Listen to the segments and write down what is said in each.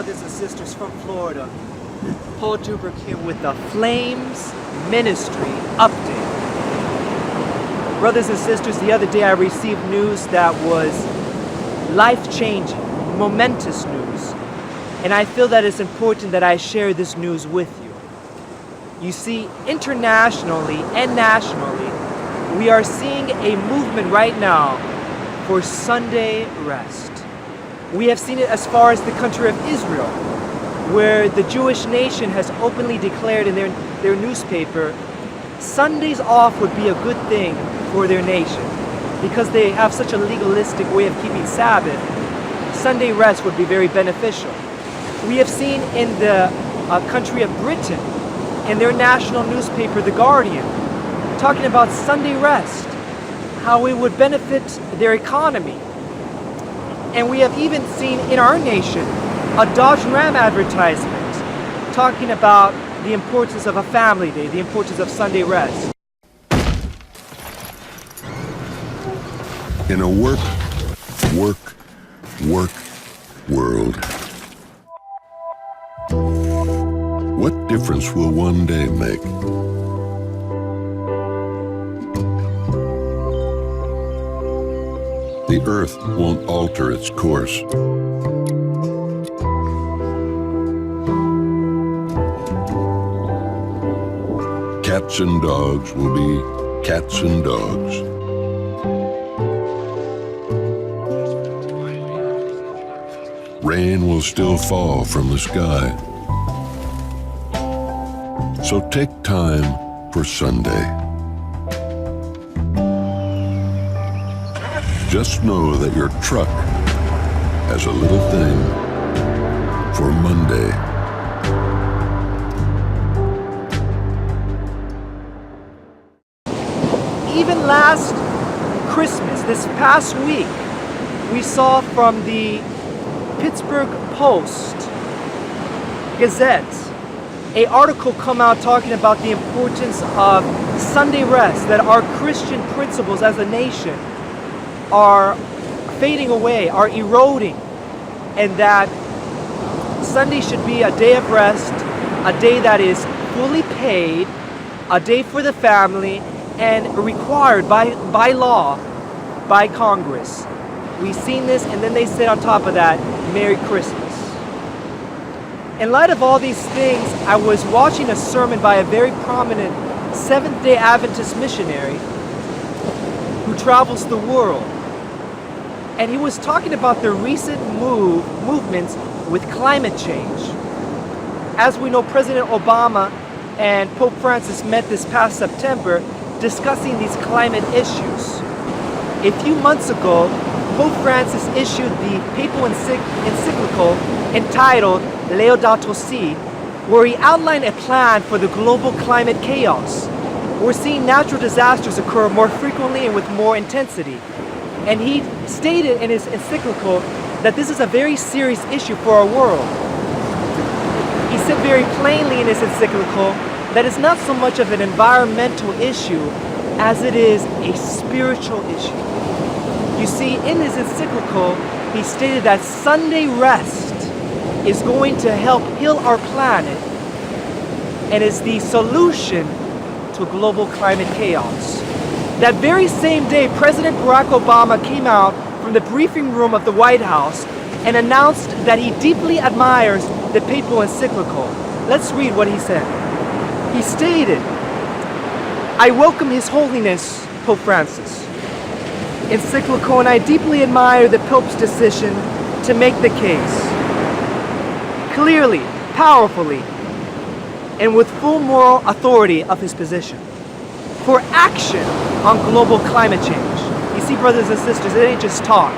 brothers and sisters from Florida. Paul Dubrick here with the Flames Ministry Update. Brothers and sisters, the other day I received news that was life-changing, momentous news. And I feel that it's important that I share this news with you. You see, internationally and nationally, we are seeing a movement right now for Sunday rest. We have seen it as far as the country of Israel, where the Jewish nation has openly declared in their newspaper, Sundays off would be a good thing for their nation. Because they have such a legalistic way of keeping Sabbath, Sunday rest would be very beneficial. We have seen in the country of Britain, in their national newspaper, The Guardian, talking about Sunday rest, how it would benefit their economy. And we have even seen in our nation a Dodge Ram advertisement talking about the importance of a family day, the importance of Sunday rest. In a work world, what difference will one day make? The earth won't alter its course. Cats and dogs will be cats and dogs. Rain will still fall from the sky. So take time for Sunday. Just know that your truck has a little thing for Monday. Even last Christmas, this past week, we saw from the Pittsburgh Post Gazette an article come out talking about the importance of Sunday rest, that our Christian principles as a nation are fading away, are eroding, and that Sunday should be a day of rest, a day that is fully paid, a day for the family, and required by law, by Congress. We've seen this, and then they said on top of that, Merry Christmas. In light of all these things, I was watching a sermon by a very prominent Seventh-day Adventist missionary who travels the world. And he was talking about the recent movements with climate change. As we know, President Obama and Pope Francis met this past September discussing these climate issues. A few months ago, Pope Francis issued the papal encyclical entitled Laudato Si, where he outlined a plan for the global climate chaos. We're seeing natural disasters occur more frequently and with more intensity. And he stated in his encyclical that this is a very serious issue for our world. He said very plainly in his encyclical that it's not so much of an environmental issue as it is a spiritual issue. You see, in his encyclical, he stated that Sunday rest is going to help heal our planet and is the solution to global climate chaos. That very same day, President Barack Obama came out from the briefing room of the White House and announced that he deeply admires the papal encyclical. Let's read what he said. He stated, "I welcome His Holiness Pope Francis' encyclical, and I deeply admire the Pope's decision to make the case clearly, powerfully, and with full moral authority of his position for action on global climate change." You see, brothers and sisters, it ain't just talk,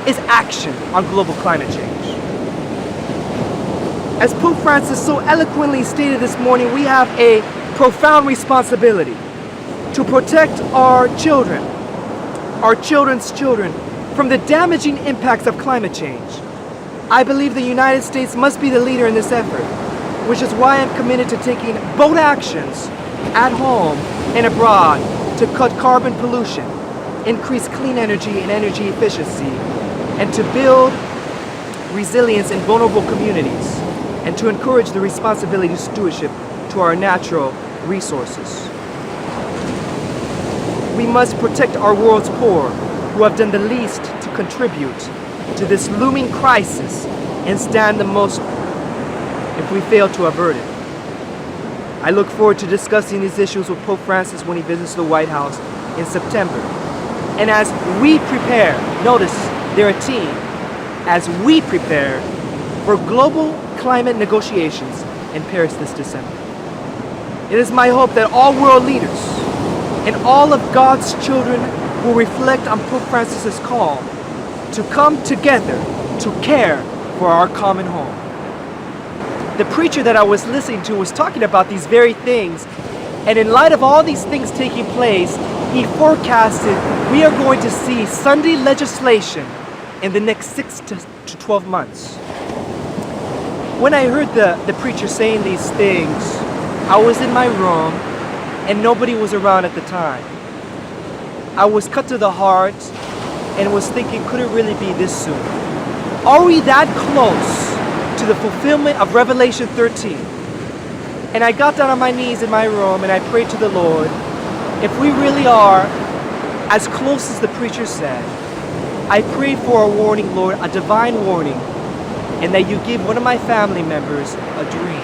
it's action on global climate change. As Pope Francis so eloquently stated this morning, we have a profound responsibility to protect our children, our children's children, from the damaging impacts of climate change. I believe the United States must be the leader in this effort, which is why I'm committed to taking bold actions at home and abroad to cut carbon pollution, increase clean energy and energy efficiency, and to build resilience in vulnerable communities, and to encourage the responsibility of stewardship to our natural resources. We must protect our world's poor, who have done the least to contribute to this looming crisis and stand the most if we fail to avert it. I look forward to discussing these issues with Pope Francis when he visits the White House in September. And as we prepare, notice they're a team, as we prepare for global climate negotiations in Paris this December. It is my hope that all world leaders and all of God's children will reflect on Pope Francis's call to come together to care for our common home. The preacher that I was listening to was talking about these very things, and in light of all these things taking place, he forecasted we are going to see Sunday legislation in the next 6 to 12 months. When I heard the preacher saying these things, I was in my room and nobody was around at the time. I was cut to the heart and was thinking, could it really be this soon? Are we that close to the fulfillment of Revelation 13? And I got down on my knees in my room and I prayed to the Lord, if we really are as close as the preacher said, I pray for a warning, Lord, a divine warning, and that you give one of my family members a dream.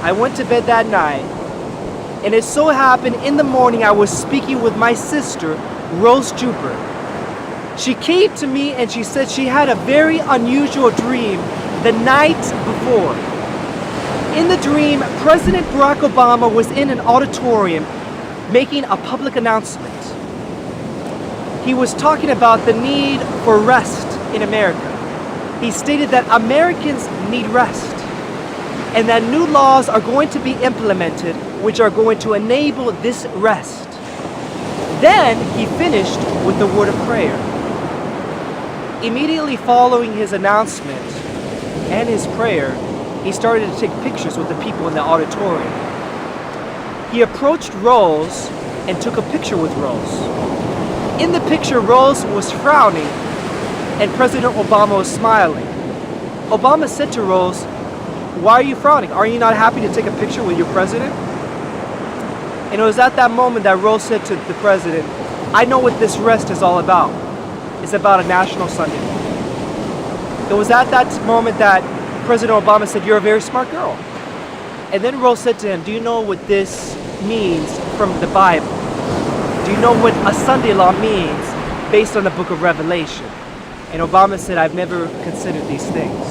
I went to bed that night, and it so happened in the morning I was speaking with my sister, Rose Juper. She came to me and she said she had a very unusual dream the night before. In the dream, President Barack Obama was in an auditorium making a public announcement. He was talking about the need for rest in America. He stated that Americans need rest and that new laws are going to be implemented which are going to enable this rest. Then he finished with the word of prayer. Immediately following his announcement and his prayer, he started to take pictures with the people in the auditorium. He approached Rose and took a picture with Rose. In the picture, Rose was frowning and President Obama was smiling. Obama said to Rose, "Why are you frowning? Are you not happy to take a picture with your president?" And it was at that moment that Rose said to the president, "I know what this rest is all about. It's about a national Sunday." It was at that moment that President Obama said, "You're a very smart girl." And then Rose said to him, "Do you know what this means from the Bible? Do you know what a Sunday law means based on the book of Revelation?" And Obama said, "I've never considered these things."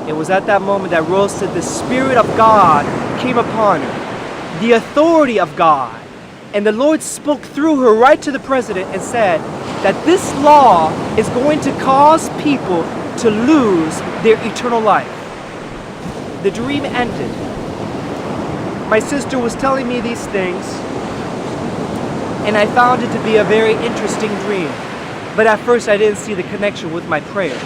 It was at that moment that Rose said the Spirit of God came upon her, the authority of God. And the Lord spoke through her right to the president and said that this law is going to cause people to lose their eternal life. The dream ended. My sister was telling me these things, and I found it to be a very interesting dream. But at first I didn't see the connection with my prayer.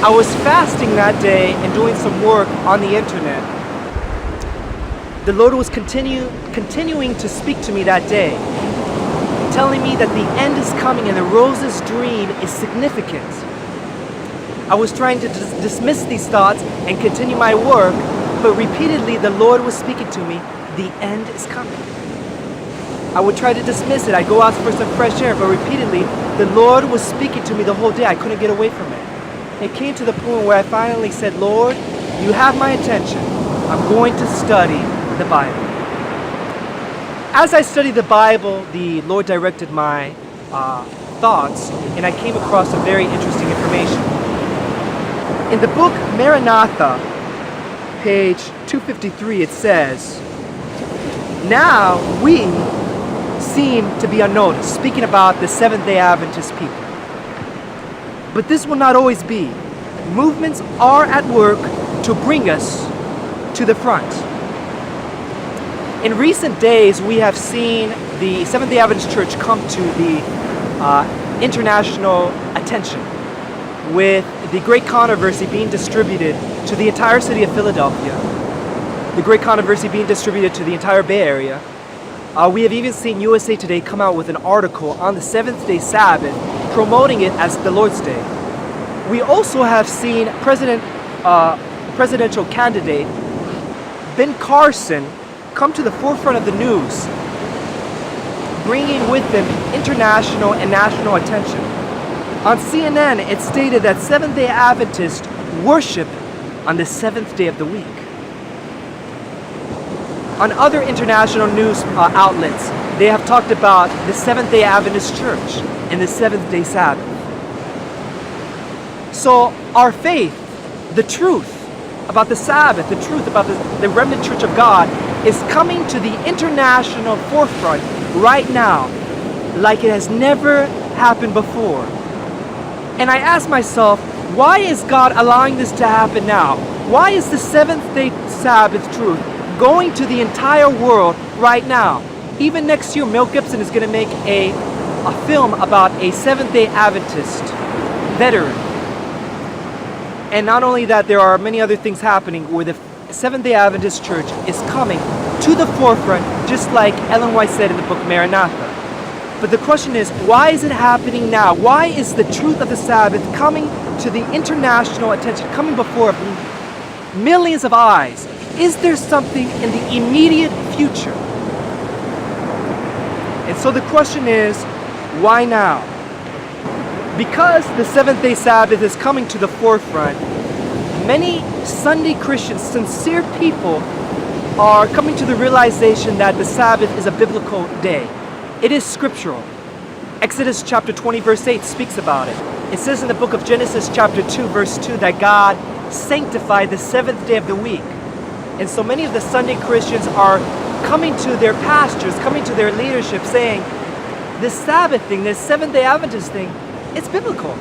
I was fasting that day and doing some work on the internet. The Lord was continuing to speak to me that day, telling me that the end is coming and the Rose's dream is significant. I was trying to dismiss these thoughts and continue my work, but repeatedly the Lord was speaking to me, the end is coming. I would try to dismiss it. I'd go out for some fresh air, but repeatedly the Lord was speaking to me the whole day. I couldn't get away from it. It came to the point where I finally said, "Lord, you have my attention. I'm going to study the Bible." As I studied the Bible, the Lord directed my thoughts, and I came across some very interesting information. In the book Maranatha, page 253, it says, "Now we seem to be unnoticed," speaking about the Seventh-day Adventist people. "But this will not always be. Movements are at work to bring us to the front." In recent days, we have seen the Seventh-day Adventist Church come to the international attention with the Great Controversy being distributed to the entire city of Philadelphia, the Great Controversy being distributed to the entire Bay Area. We have even seen USA Today come out with an article on the seventh-day Sabbath, promoting it as the Lord's Day. We also have seen presidential candidate Ben Carson come to the forefront of the news, bringing with him international and national attention. On CNN, it stated that Seventh-day Adventists worship on the seventh day of the week. On other international news outlets, they have talked about the Seventh-day Adventist Church and the seventh-day Sabbath. So our faith, the truth about the Sabbath, the truth about the remnant church of God is coming to the international forefront right now like it has never happened before. And I ask myself, why is God allowing this to happen now? Why is the seventh-day Sabbath truth going to the entire world right now? Even next year, Mel Gibson is going to make a film about a Seventh-day Adventist veteran. And not only that, there are many other things happening where the Seventh-day Adventist Church is coming to the forefront, just like Ellen White said in the book Maranatha. But the question is, why is it happening now? Why is the truth of the Sabbath coming to the international attention, coming before millions of eyes? Is there something in the immediate future? And so the question is, why now? Because the seventh-day Sabbath is coming to the forefront, many Sunday Christians, sincere people, are coming to the realization that the Sabbath is a biblical day. It is scriptural. Exodus chapter 20 verse 8 speaks about it. It says in the book of Genesis chapter 2 verse 2 that God sanctified the seventh day of the week. And so many of the Sunday Christians are coming to their pastors, coming to their leadership saying, this Sabbath thing, this Seventh-day Adventist thing, it's biblical.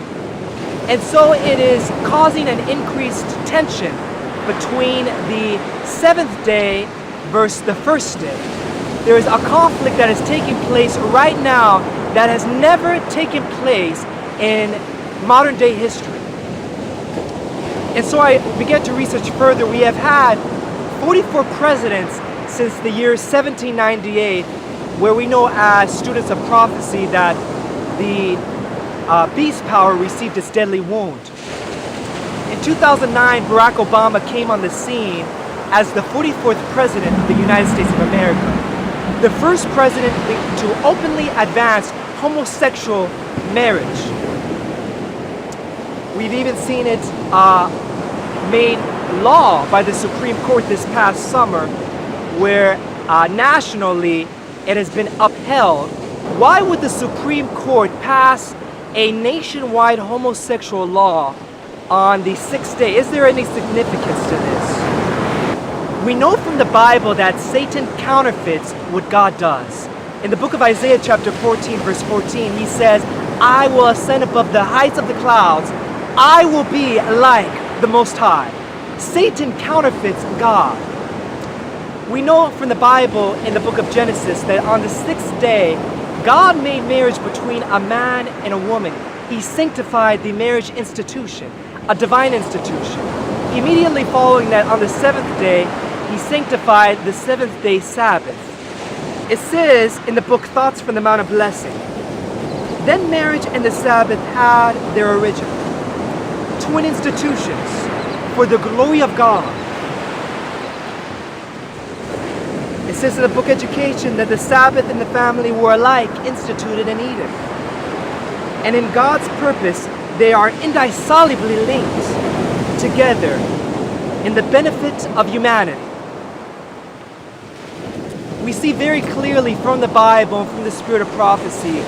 And so it is causing an increased tension between the seventh day versus the first day. There is a conflict that is taking place right now that has never taken place in modern day history. And so I began to research further. We have had 44 presidents since the year 1798, where we know as students of prophecy that the beast power received its deadly wound. In 2009, Barack Obama came on the scene as the 44th president of the United States of America, the first president to openly advance homosexual marriage. We've even seen it made law by the Supreme Court this past summer, where nationally it has been upheld. Why would the Supreme Court pass a nationwide homosexual law on the sixth day? Is there any significance to this? We know from the Bible that Satan counterfeits what God does. In the book of Isaiah chapter 14 verse 14, he says, I will ascend above the heights of the clouds. I will be like the Most High. Satan counterfeits God. We know from the Bible in the book of Genesis that on the sixth day, God made marriage between a man and a woman. He sanctified the marriage institution, a divine institution. Immediately following that, on the seventh day, he sanctified the seventh-day Sabbath. It says in the book Thoughts from the Mount of Blessing, then marriage and the Sabbath had their origin. Twin institutions for the glory of God. It says in the book Education that the Sabbath and the family were alike instituted in Eden. And in God's purpose, they are indissolubly linked together in the benefit of humanity. We see very clearly from the Bible and from the spirit of prophecy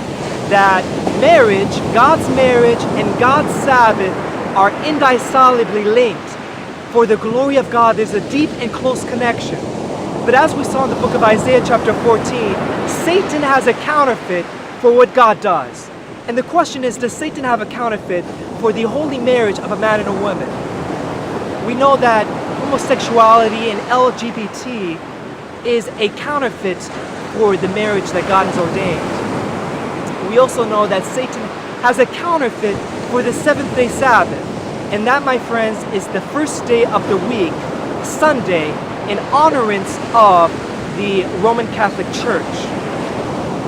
that marriage, God's marriage and God's Sabbath are indissolubly linked. For the glory of God, there's a deep and close connection. But as we saw in the book of Isaiah chapter 14, Satan has a counterfeit for what God does. And the question is, does Satan have a counterfeit for the holy marriage of a man and a woman? We know that homosexuality and LGBT is a counterfeit for the marriage that God has ordained. We also know that Satan has a counterfeit for the seventh-day Sabbath. And that, my friends, is the first day of the week, Sunday, in honorance of the Roman Catholic Church.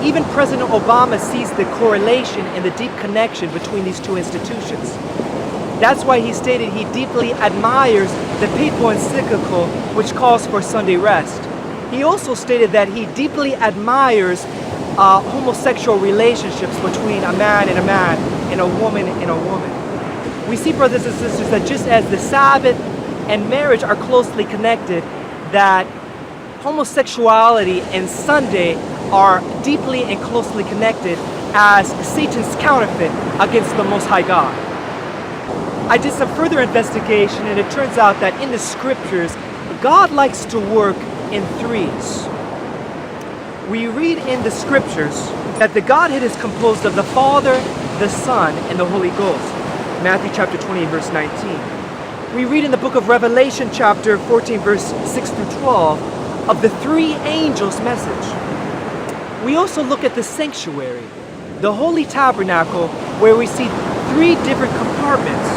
Even President Obama sees the correlation and the deep connection between these two institutions. That's why he stated he deeply admires the papal encyclical which calls for Sunday rest. He also stated that he deeply admires homosexual relationships between a man and a woman and a woman. We see, brothers and sisters, that just as the Sabbath and marriage are closely connected, that homosexuality and Sunday are deeply and closely connected as Satan's counterfeit against the Most High God. I did some further investigation, and it turns out that in the scriptures, God likes to work in threes. We read in the scriptures that the Godhead is composed of the Father, the Son, and the Holy Ghost. Matthew chapter 20, verse 19. We read in the book of Revelation chapter 14, verse 6 through 12, of the three angels' message. We also look at the sanctuary, the holy tabernacle, where we see three different compartments: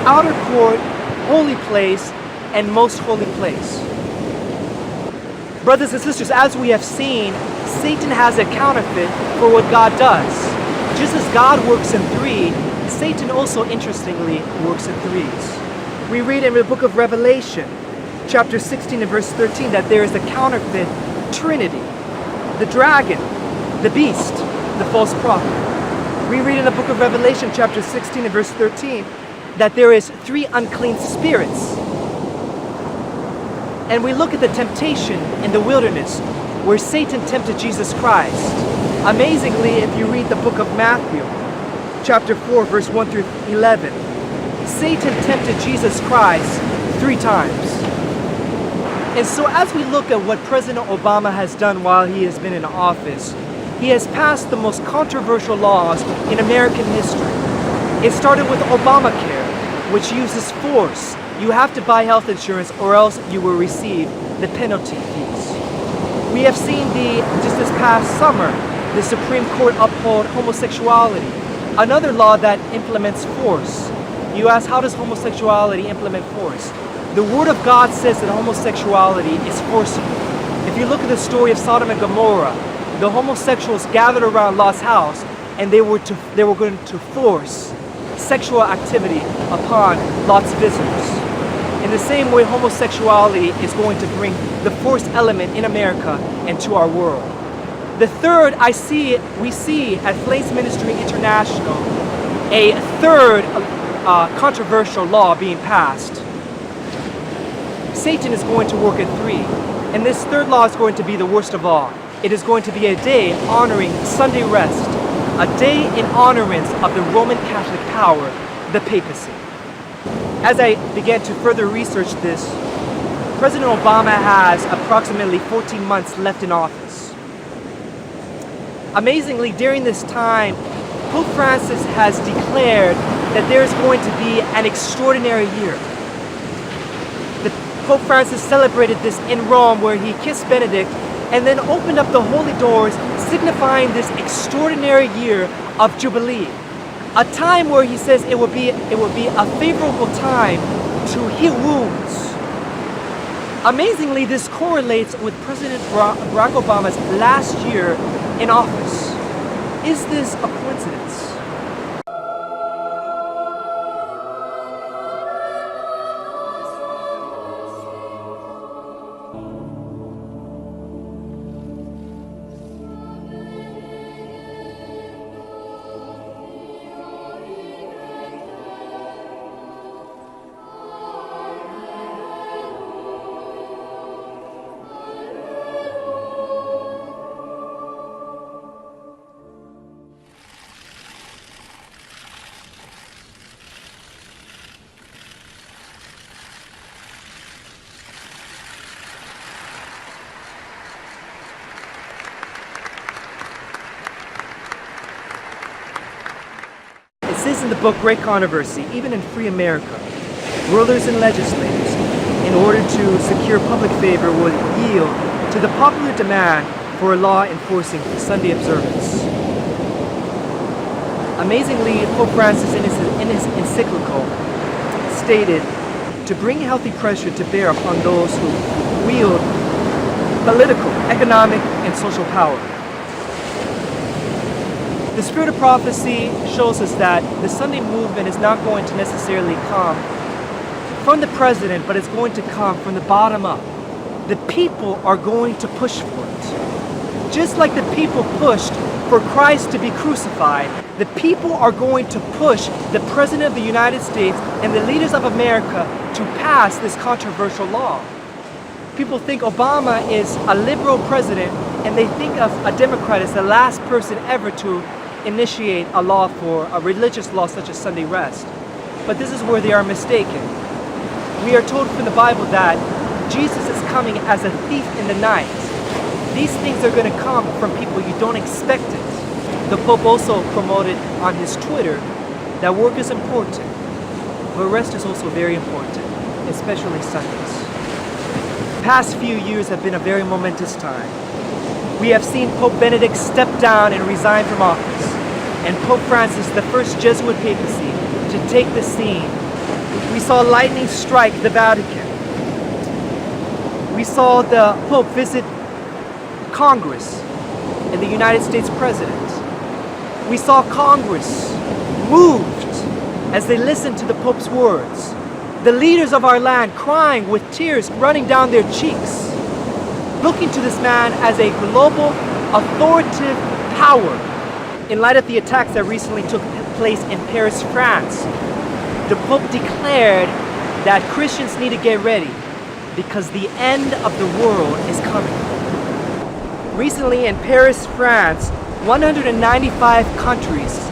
outer court, holy place, and most holy place. Brothers and sisters, as we have seen, Satan has a counterfeit for what God does. Just as God works in three, Satan also, interestingly, works in threes. We read in the book of Revelation, chapter 16 and verse 13, that there is a counterfeit trinity: the dragon, the beast, the false prophet. We read in the book of Revelation, chapter 16 and verse 13, that there is three unclean spirits. And we look at the temptation in the wilderness where Satan tempted Jesus Christ. Amazingly, if you read the book of Matthew, chapter 4, verse 1 through 11, Satan tempted Jesus Christ 3 times. And so as we look at what President Obama has done while he has been in office, he has passed the most controversial laws in American history. It started with Obamacare, which uses force. You have to buy health insurance or else you will receive the penalty fees. We have seen just this past summer, the Supreme Court uphold homosexuality, another law that implements force. You ask, how does homosexuality implement force? The Word of God says that homosexuality is forcible. If you look at the story of Sodom and Gomorrah, the homosexuals gathered around Lot's house and they were going to force sexual activity upon Lot's visitors. In the same way, homosexuality is going to bring the force element in America and to our world. The third, we see at Flames Ministry International, a third controversial law being passed. Satan is going to work at 3, and this third law is going to be the worst of all. It is going to be a day honoring Sunday rest, a day in honorance of the Roman Catholic power, the papacy. As I began to further research this, President Obama has approximately 14 months left in office. Amazingly, during this time, Pope Francis has declared that there is going to be an extraordinary year. Pope Francis celebrated this in Rome, where he kissed Benedict and then opened up the holy doors, signifying this extraordinary year of Jubilee. A time where he says it will be a favorable time to heal wounds. Amazingly, this correlates with President Barack Obama's last year in office. Is this a coincidence? It says in the book Great Controversy, even in free America, rulers and legislators, in order to secure public favor, will yield to the popular demand for a law enforcing Sunday observance. Amazingly, Pope Francis in his encyclical stated to bring healthy pressure to bear upon those who wield political, economic, and social power. The The spirit of prophecy shows us that the Sunday movement is not going to necessarily come from the president, but it's going to come from the bottom up. The people are going to push for it. Just like the people pushed for Christ to be crucified, the people are going to push the President of the United States and the leaders of America to pass this controversial law. People think Obama is a liberal president, and they think of a Democrat as the last person ever to initiate a law for a religious law such as Sunday rest. But this is where they are mistaken. We are told from the Bible that Jesus is coming as a thief in the night. These things are going to come from people you don't expect it. The Pope also promoted on his Twitter that work is important, but rest is also very important, especially Sundays. The past few years have been a very momentous time. We have seen Pope Benedict step down and resign from office, and Pope Francis, the first Jesuit papacy to take the scene. We saw lightning strike the Vatican. We saw the Pope visit Congress and the United States President. We saw Congress moved as they listened to the Pope's words. The leaders of our land crying with tears running down their cheeks, looking to this man as a global authoritative power. In light of the attacks that recently took place in Paris, France, the Pope declared that Christians need to get ready because the end of the world is coming. Recently in Paris, France, 195 countries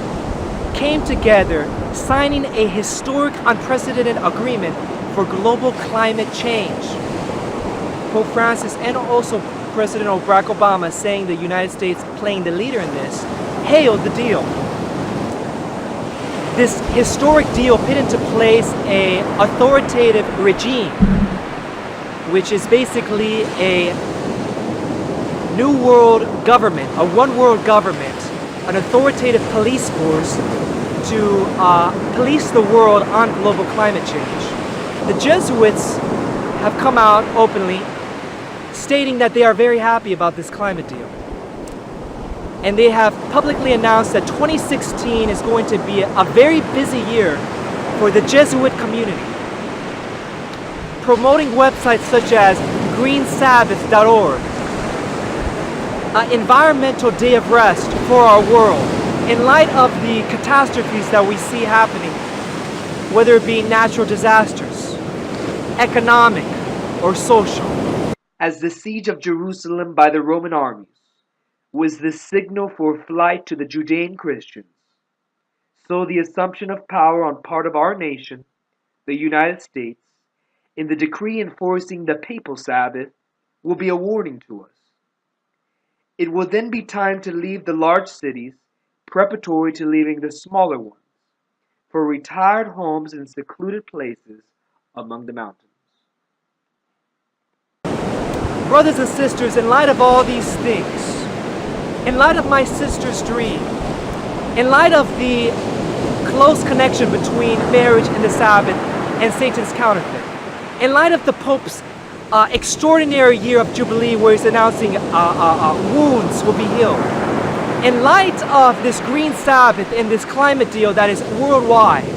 came together signing a historic, unprecedented agreement for global climate change. Pope Francis and also President Barack Obama, saying the United States playing the leader in this, hailed the deal. This historic deal put into place an authoritative regime, which is basically a new world government, a one world government, an authoritative police force to police the world on global climate change. The Jesuits have come out openly stating that they are very happy about this climate deal. And they have publicly announced that 2016 is going to be a very busy year for the Jesuit community, promoting websites such as greensabbath.org, an environmental day of rest for our world, in light of the catastrophes that we see happening, whether it be natural disasters, economic, or social. As the siege of Jerusalem by the Roman armies was the signal for flight to the Judean Christians, so the assumption of power on part of our nation, the United States, in the decree enforcing the papal Sabbath will be a warning to us. It will then be time to leave the large cities, preparatory to leaving the smaller ones, for retired homes in secluded places among the mountains. Brothers and sisters, in light of all these things, in light of my sister's dream, in light of the close connection between marriage and the Sabbath and Satan's counterfeit, in light of the Pope's extraordinary year of Jubilee where he's announcing wounds will be healed, in light of this Green Sabbath and this climate deal that is worldwide,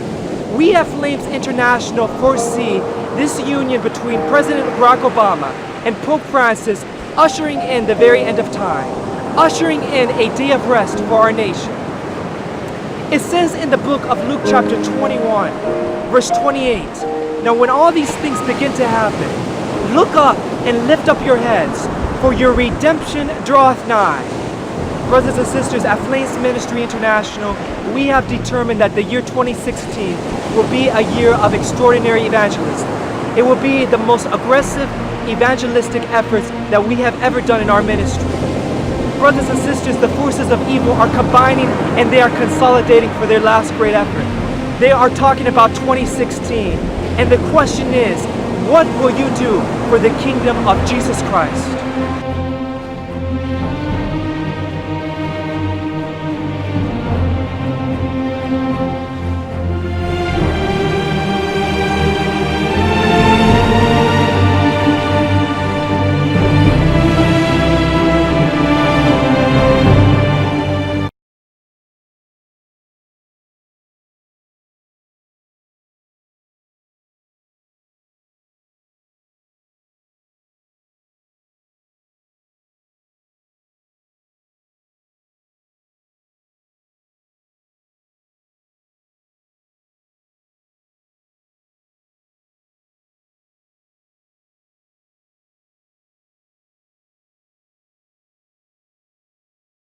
we at Flames International foresee this union between President Barack Obama and Pope Francis ushering in the very end of time, ushering in a day of rest for our nation. It says in the book of Luke chapter 21, verse 28, now when all these things begin to happen, look up and lift up your heads, for your redemption draweth nigh. Brothers and sisters, at Flames Ministry International, we have determined that the year 2016 will be a year of extraordinary evangelism. It will be the most aggressive evangelistic efforts that we have ever done in our ministry. Brothers and sisters, the forces of evil are combining and they are consolidating for their last great effort. They are talking about 2016, and the question is, what will you do for the kingdom of Jesus Christ?